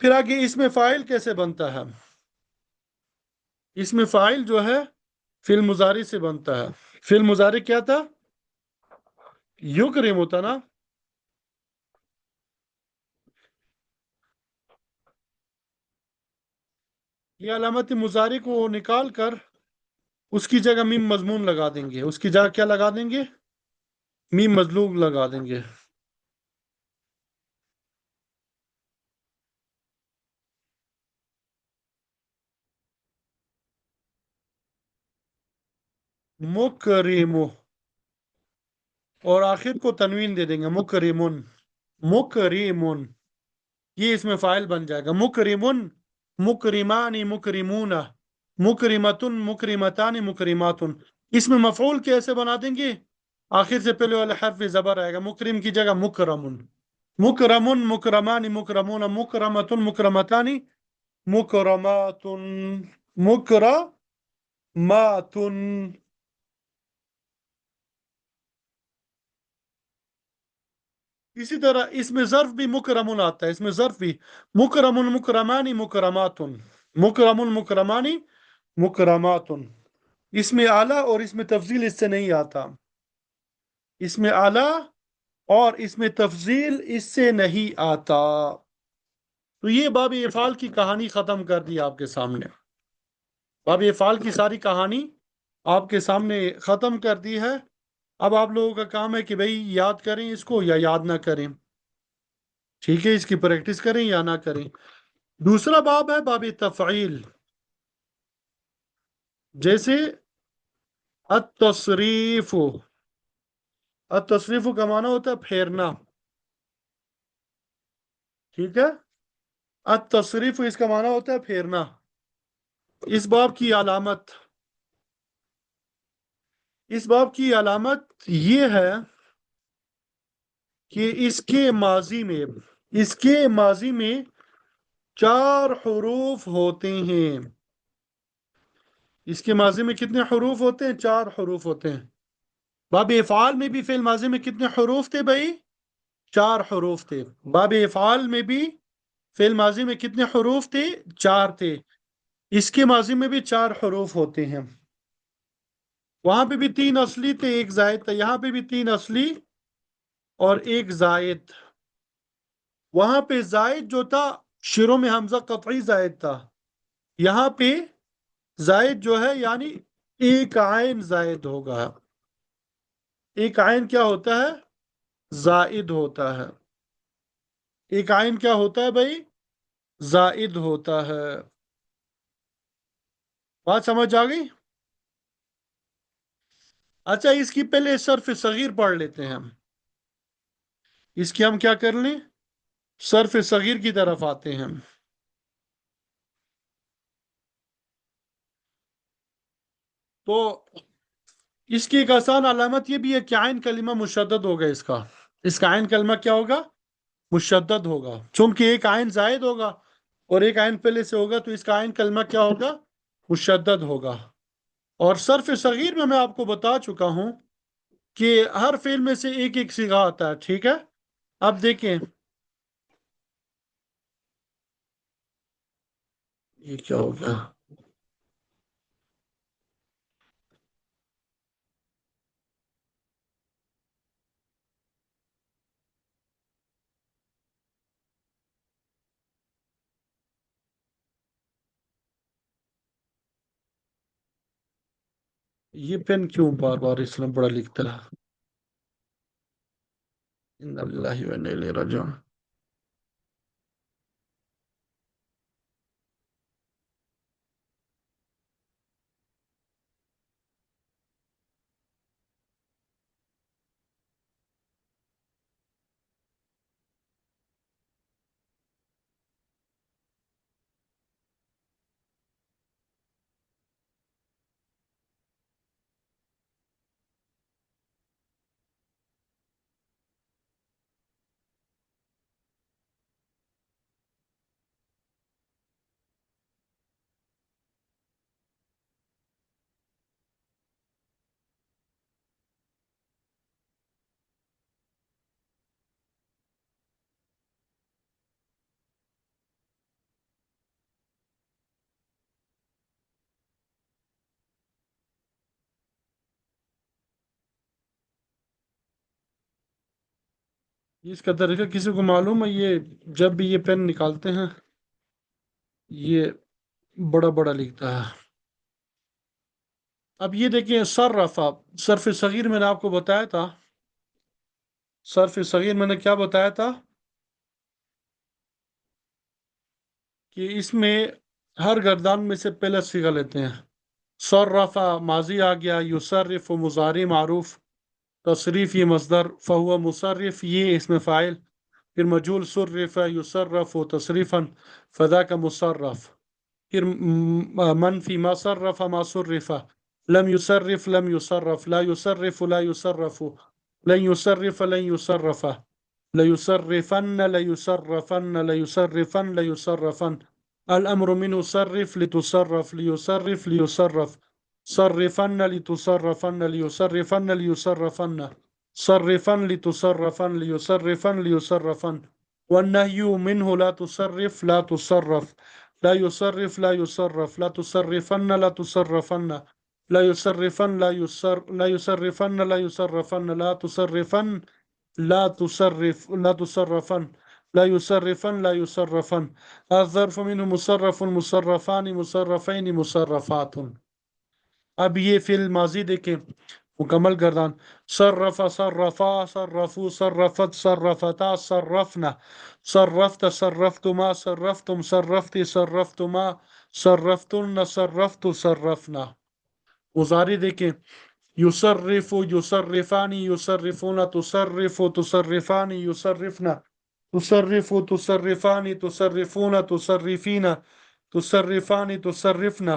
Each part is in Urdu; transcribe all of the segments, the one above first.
پھر آگے اس میں فاعل کیسے بنتا ہے؟ اس میں فاعل جو ہے فعل مضارع سے بنتا ہے. فعل مضارع کیا تھا؟ یکرم ہوتا نا. یہ علامت مضارع کو نکال کر اس کی جگہ میم مضمون لگا دیں گے. اس کی جگہ کیا لگا دیں گے؟ میم مظلوم لگا دیں گے. مکرم. اور آخر کو تنوین دے دیں گے مکرمن. مکرمن. یہ اس میں فاعل بن جائے گا مکرمن. مکرمانی مکرمون. مکرمتن مکرمتان مکرماتن. اس میں مفعول کیسے بنا دیں گے؟ آخر سے پہلے والا حرف زبر آئے گا. مکرم کی جگہ مکرمن. مکرمن مکرمان مکرمون مکرمتن مکرمتان مکرماتن مکرماتن. اسی طرح اس میں ظرف بھی مکرمن آتا ہے. اس میں ظرف بھی مکرمن مکرمانی مکرماتن. مکرمن مکرمانی مکرماتن. اس میں اعلیٰ اور اس میں تفضیل اس سے نہیں آتا. اس میں اعلیٰ اور اس میں تفضیل اس سے نہیں آتا. تو یہ باب افعال کی کہانی ختم کر دی آپ کے سامنے. باب افعال کی ساری کہانی آپ کے سامنے ختم کر دی ہے. اب آپ لوگوں کا کام ہے کہ بھئی یاد کریں اس کو یا یاد نہ کریں. ٹھیک ہے، اس کی پریکٹس کریں یا نہ کریں. دوسرا باب ہے باب تفعیل. جیسے التصریف. التصریف کا معنی ہوتا ہے پھیرنا. ٹھیک ہے. التصریف اس کا معنی ہوتا ہے پھیرنا. اس باب کی علامت یہ ہے کہ اس کے ماضی میں 4 حروف ہوتے ہیں. اس کے ماضی میں کتنے حروف ہوتے ہیں؟ 4 حروف ہوتے ہیں. باب افعال میں بھی فعل ماضی میں کتنے حروف تھے بھائی؟ 4 حروف تھے. باب افعال میں بھی فعل ماضی میں کتنے حروف تھے؟ 4 تھے. اس کے ماضی میں بھی 4 حروف ہوتے ہیں. وہاں پہ بھی 3 اصلی تھے، ایک زائد تھا. یہاں پہ بھی 3 اصلی اور ایک زائد. وہاں پہ زائد جو تھا شروع میں حمزہ قطعی زائد تھا. یہاں پہ زائد جو ہے یعنی ایک عین زائد ہوگا. ایک عین کیا ہوتا ہے؟ زائد ہوتا ہے. ایک عین کیا ہوتا ہے بھائی؟ زائد ہوتا ہے. بات سمجھ آ گئی؟ اچھا، اس کی پہلے صرف صغیر پڑھ لیتے ہیں ہم. اس کی ہم کیا کر لیں؟ صرف صغیر کی طرف آتے ہیں. تو اس کی ایک آسان علامت یہ بھی ہے کہ عین کلمہ مشدد ہوگا. اس کا عین کلمہ کیا ہوگا؟ مشدد ہوگا. چونکہ ایک عین زائد ہوگا اور ایک عین پہلے سے ہوگا تو اس کا عین کلمہ کیا ہوگا؟ مشدد ہوگا. اور صرف صغیر میں آپ کو بتا چکا ہوں کہ ہر فعل میں سے ایک ایک صیغہ آتا ہے. ٹھیک ہے. اب دیکھیں یہ کیا ہوگا. یہ پین کیوں بار بار اس میں بڑا لکھتا ہے؟ ان اللہ و انا الیہ راجعون. اس کا طریقہ کسی کو معلوم ہے؟ یہ جب بھی یہ پین نکالتے ہیں یہ بڑا بڑا لکھتا ہے. اب یہ دیکھیں صرفہ، صرف صغیر میں نے آپ کو بتایا تھا. صرف صغیر میں نے کیا بتایا تھا کہ اس میں ہر گردان میں سے پہلا صیغہ لیتے ہیں. صرف ماضی آ گیا، یصرف مضارع معروف، تصریف یہ مصدر، فہو مصرف یہ اس میں فاعل، پھر مجهول صرف یصرف تصریفا فذا کا مصرف، پھر منفی ما صرف ما صرف، لم يصرف لم يصرف، لا يصرف لا يصرف، لن يصرف لن يصرف، ليصرفن ليصرفن ليصرفن ليصرفن، الأمر منه صرف لتصرف ليصرف ليصرف، صرفن لتصرفن ليصرفن ليصرفن، صرفن لتصرفن ليصرفن ليصرفن، والنهي منه لا تصرف لا تصرف، لا يصرف لا يصرف، لا تصرفن لا تصرفن، لا يصرفن لا يصرفن لا يصرفن، لا تصرفن لا تصرفن، لا يصرفن لا يصرفن. الظرف منه مصرف مصرفان مصرفين مصرفات. اب یہ فعل ماضی دیکھیں مکمل گردان، صرف صرفا صرفو صرفت صرفتا صرفنا صرفت صرفتما صرفتم صرفت صرفتما صرفتن صرفت صرفنا. مضارع دیکھیں یصرف یصرفانی یصرفون تصرف تصرفانی یصرفنا تصرف تصرفانی تصرفون تصرفین تصرفانی تصرفنا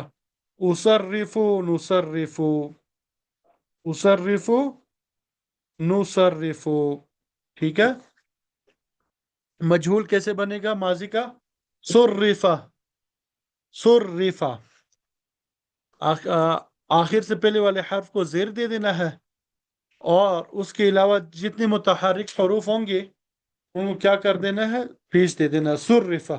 اصرف نصرف اصرف نصرف. ٹھیک ہے. مجہول کیسے بنے گا ماضی کا؟ صرفہ صرفہ، آخر سے پہلے والے حرف کو زیر دے دینا ہے، اور اس کے علاوہ جتنے متحرک حروف ہوں گے ان کو کیا کر دینا ہے؟ پیش دے دینا. صرفہ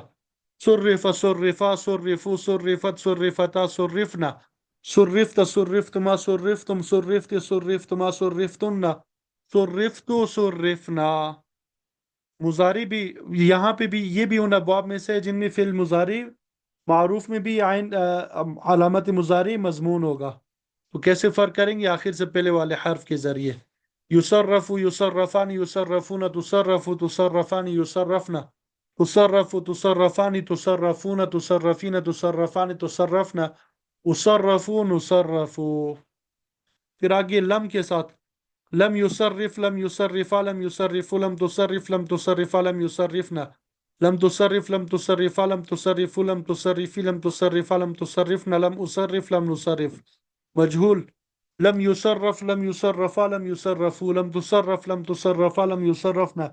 صرف صرفا صرفو صرفت صرفتا صرفنا صرفت صرفتما صرفتم صرفت صرفتما صرفتن صرفت صرفنا. مضارع بھی یہاں پہ بھی یہ بھی ان ابواب میں سے جن میں فعل مضارع معروف میں بھی علامت مضارع مضمون ہوگا. تو کیسے فرق کریں گے؟ آخر سے پہلے والے حرف کے ذریعے. یصرف یصرفان یصرفون تصرف تصرفان یصرفنا تصرف تصرفان تصرفون تصرفین تصرفان تصرفنا اصرف نصرف. پھر آگے لم کے ساتھ، لم یصرف لم یصرفا لم یصرف لم تصرف لم تصرفا لم یصرفنا لم تصرف لم تصرفا لم تصرف لم تصرفی لم تصرفا لم تصرفنا لم اصرف لم نصرف. مجهول لم يصرف لم يصرفا لم يصرفوا لم تصرف لم تصرفا لم يصرفنا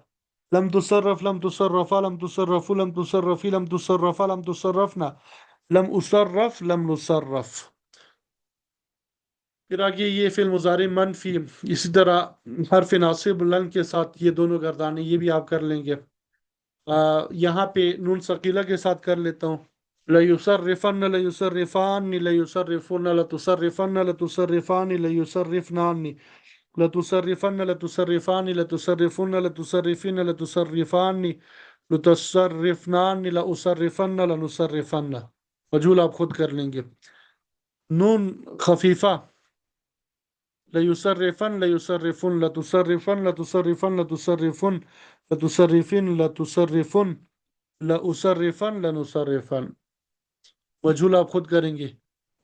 لم تصرف لم تصرفا لم تصرفوا لم تصرفي لم تصرفا لم تصرفنا لم اصرف لم نصرف. پھر آگے یہ فعل مضارع منفی، اسی طرح حرف ناصب لن کے ساتھ یہ دونوں گردانے یہ بھی آپ کر لیں گے. یہاں پہ نون ثقیلہ کے ساتھ کر لیتا ہوں. لَيُصَرِّفَنَّ لَيُصَرِّفَانِ لَيُصَرِّفُنَّ لَتُصَرِّفَنَّ لَتُصَرِّفَانِ لَيُصَرِّفْنَانِ لَتُصَرِّفَنَّ لَتُصَرِّفَانِ لَتُصَرِّفُنَّ لَتُصَرِّفِنَّ لَتُصَرِّفَانِ لَتُصَرِّفْنَانِ لَأُصَرِّفَنَّ لَنُصَرِّفَنَّ. مجهول آپ خود کر لیں گے. نون خفیفہ لَيُصَرِّفَنَّ لَيُصَرِّفُنَّ لَتُصَرِّفَنَّ لَتُصَرِّفَنَّ لَتُصَرِّفُنَّ لَتُصَرِّفِنَّ لَتُصَرِّفُنَّ لَأُصَرِّفَنَّ لَنُصَرِّفَنَّ. مجهول آپ خود کریں گے.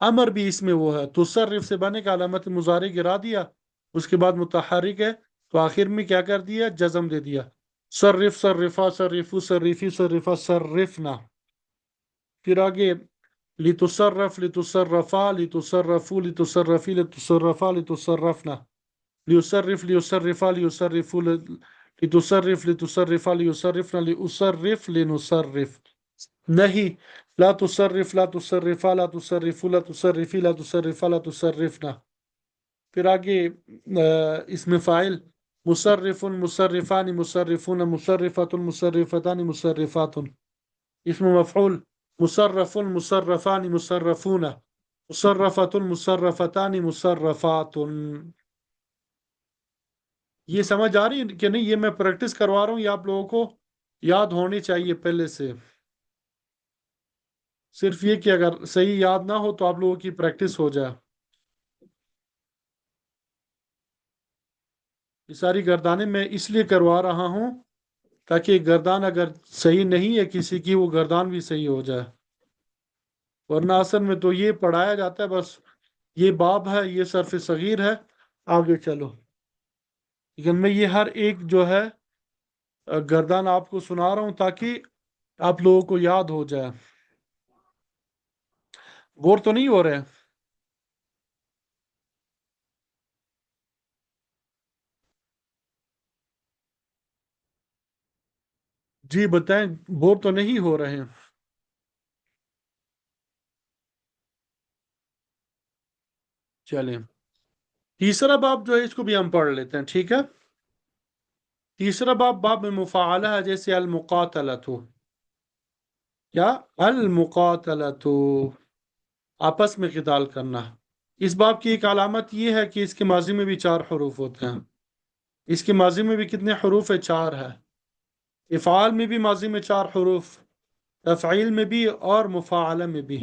امر بھی اس میں وہ ہے، تصرف سے بنے کا علامت مضارع گرا دیا، اس کے بعد متحرک ہے تو آخر میں کیا کر دیا؟ جزم دے دیا. صرف صرفا صرفو صرفی صرفا صرفنا. پھر آگے لتصرف لتصرفا لتصرفو لتصرفی لتصرفا لتصرفنا لیصرف لیصرفا لیصرفو لتصرف لتصرفا لیصرفنا لیصرف لنصرف. نہیں لا تصرف لا تصرفا لا تصرفو لا تصرفی لا تصرفا لا تصرفنا. پھر آگے اس میں فاعل مصرف مصرفان مصرفون مصرفات مصرفتان مصرفات. اسم مفعول مصرف مصرفان مصرفون مصرفات مصرفتان مصرفات. یہ سمجھ آ رہی ہے کہ نہیں؟ یہ میں پریکٹس کروا رہا ہوں، یہ آپ لوگوں کو یاد ہونی چاہیے پہلے سے۔ صرف یہ کہ اگر صحیح یاد نہ ہو تو آپ لوگوں کی پریکٹس ہو جائے۔ یہ ساری گردانیں میں اس لیے کروا رہا ہوں تاکہ گردان اگر صحیح نہیں ہے کسی کی، وہ گردان بھی صحیح ہو جائے۔ ورنہ اصل میں تو یہ پڑھایا جاتا ہے بس، یہ باب ہے، یہ صرف صغیر ہے، آگے چلو۔ لیکن میں یہ ہر ایک جو ہے گردان آپ کو سنا رہا ہوں تاکہ آپ لوگوں کو یاد ہو جائے۔ غور تو نہیں ہو رہے؟ جی بتائیں، بور تو نہیں ہو رہے ہیں؟ چلیں، تیسرا باب جو ہے اس کو بھی ہم پڑھ لیتے ہیں، ٹھیک ہے؟ تیسرا باب باب میں مفاعلہ ہے، جیسے المقاتلۃ، کیا؟ المقاتلۃ، آپس میں قتال کرنا۔ اس باب کی ایک علامت یہ ہے کہ اس کے ماضی میں بھی چار حروف ہوتے ہیں۔ اس کے ماضی میں بھی کتنے حروف ہے؟ چار ہے۔ افعال میں بھی ماضی میں چار حروف، تفعیل میں بھی اور مفاعلہ میں بھی۔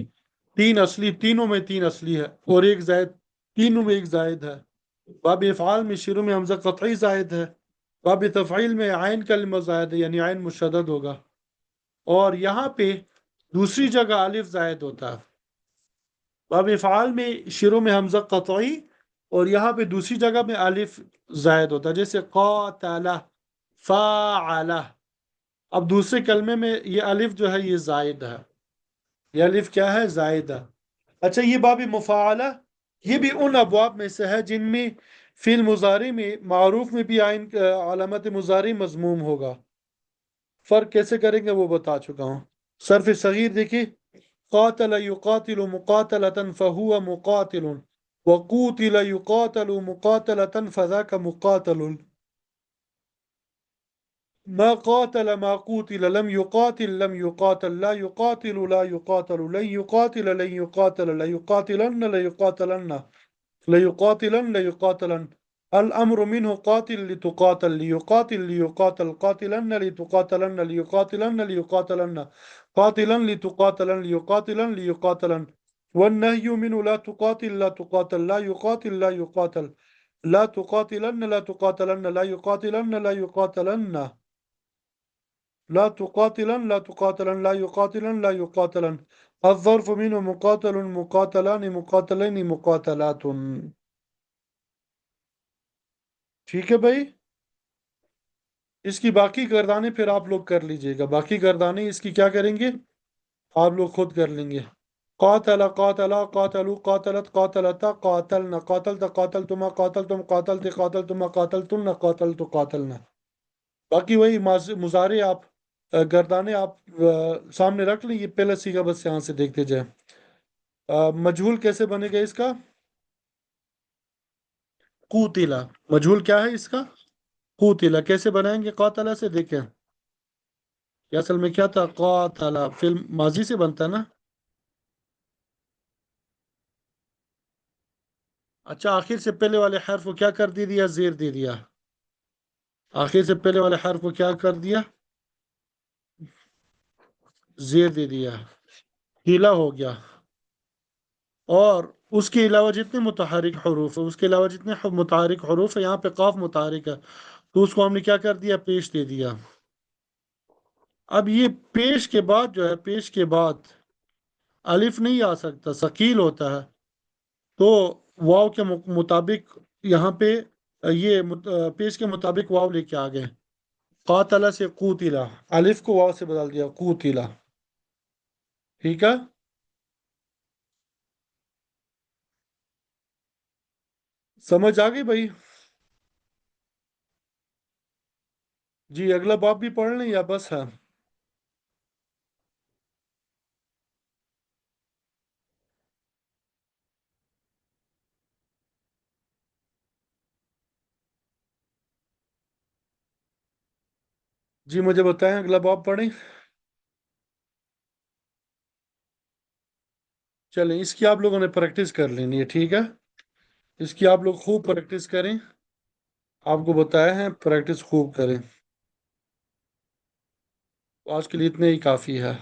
تین اصلی، تینوں میں تین اصلی ہے اور ایک زائد، تینوں میں ایک زائد ہے۔ باب افعال میں شروع میں حمزہ قطعی زائد ہے، باب تفعیل میں عین کلمہ زائد ہے، یعنی عین مشدد ہوگا، اور یہاں پہ دوسری جگہ الف زائد ہوتا ہے۔ باب افعال میں شروع میں حمزہ قطعی، اور یہاں پہ دوسری جگہ میں الف زائد ہوتا ہے، جیسے قاتل، فاعل۔ اب دوسرے کلمے میں یہ الف جو ہے یہ زائد ہے، یہ الف کیا ہے؟ زائد ہے۔ اچھا، یہ باب مفاعلہ، یہ بھی ان ابواب میں سے ہے جن میں فعل مضارع میں معروف میں بھی آئین علامت مضارع مضموم ہوگا۔ فرق کیسے کریں گے وہ بتا چکا ہوں۔ صرف صغیر دیکھیے، قاتل يقاتل مقاتلة فهو مقاتل، وقوتل يقاتل مقاتلة فذاك مقاتل. ما قاتل ما قوتل، لم يقاتل لم يقاتل، لا يقاتل لا يقاتل، لن يقاتل لن يقاتل، لا يقاتلن لا يقاتلن، لا يقاتلن لا يقاتلن. الأمر منه قاتل لتقاتل، ليقاتل ليقاتل، قاتلن لتقاتلن، ليقاتلن ليقاتلن، قاتلا لتقاتلن، ليقاتلن ليقاتلن. والنهي منه لا تقاتل لا تقاتل، لا يقاتل لا يقاتل، لا تقاتلن لا تقاتلن، لا يقاتلن لا يقاتلن، لا تقاتلن لا تقاتلن، لا يقاتلن لا يقاتلن. الظرف منه مقاتل مقاتلان مقاتلين مقاتلات. ٹھیک ہے بھائی؟ اس کی باقی گردانیں پھر آپ لوگ کر لیجئے گا، باقی گردانیں اس کی کیا کریں گے؟ آپ لوگ خود کر لیں گے۔ قاتل قاتلا قاتلوا قاتلت قاتلتا قاتلنا قاتلت قاتلتما قاتلتم قاتلت قاتلتما قاتلتن قاتلت قاتلنا۔ باقی وہی مضارع آپ گردانے آپ سامنے رکھ لیں، یہ پہلا سیگا بس یہاں سے دیکھتے جائیں۔ مجہول کیسے بنے گا اس کا؟ قوتلا، مجہول کیا ہے اس کا؟ قوتلا کیسے بنائیں گے؟ قاتلہ سے دیکھیں، یہ اصل میں کیا تھا؟ قاتلہ فعل ماضی سے بنتا ہے نا؟ اچھا، آخر سے پہلے والے حرف کو کیا کر دیا؟ زیر دے دیا۔ آخر سے پہلے والے حرف کو کیا کر دیا؟ زیر دے دیا، ہیلا ہو گیا۔ اور اس کے علاوہ جتنے متحرک حروف ہیں، اس کے علاوہ جتنے متحرک حروف ہیں، یہاں پہ قاف متحرک ہے تو اس کو ہم نے کیا کر دیا؟ پیش دے دیا۔ اب یہ پیش کے بعد جو ہے، پیش کے بعد الف نہیں آ سکتا، ثقیل ہوتا ہے، تو واو کے مطابق یہاں پہ یہ پیش کے مطابق واو لے کے آ گئے۔ قاتلہ سے قوتلا، الف کو واو سے بدل دیا، قوتلا۔ ٹھیک ہے؟ سمجھ آ گئی بھائی؟ جی اگلا باب بھی پڑھ لیں یا بس ہے؟ جی مجھے بتائیں، اگلا باب پڑھیں۔ چلیں، اس کی آپ لوگوں نے پریکٹس کر لینی ہے، ٹھیک ہے؟ اس کی آپ لوگ خوب پریکٹس کریں۔ آپ کو بتایا ہے پریکٹس خوب کریں. آج کے لیے اتنے ہی کافی ہے.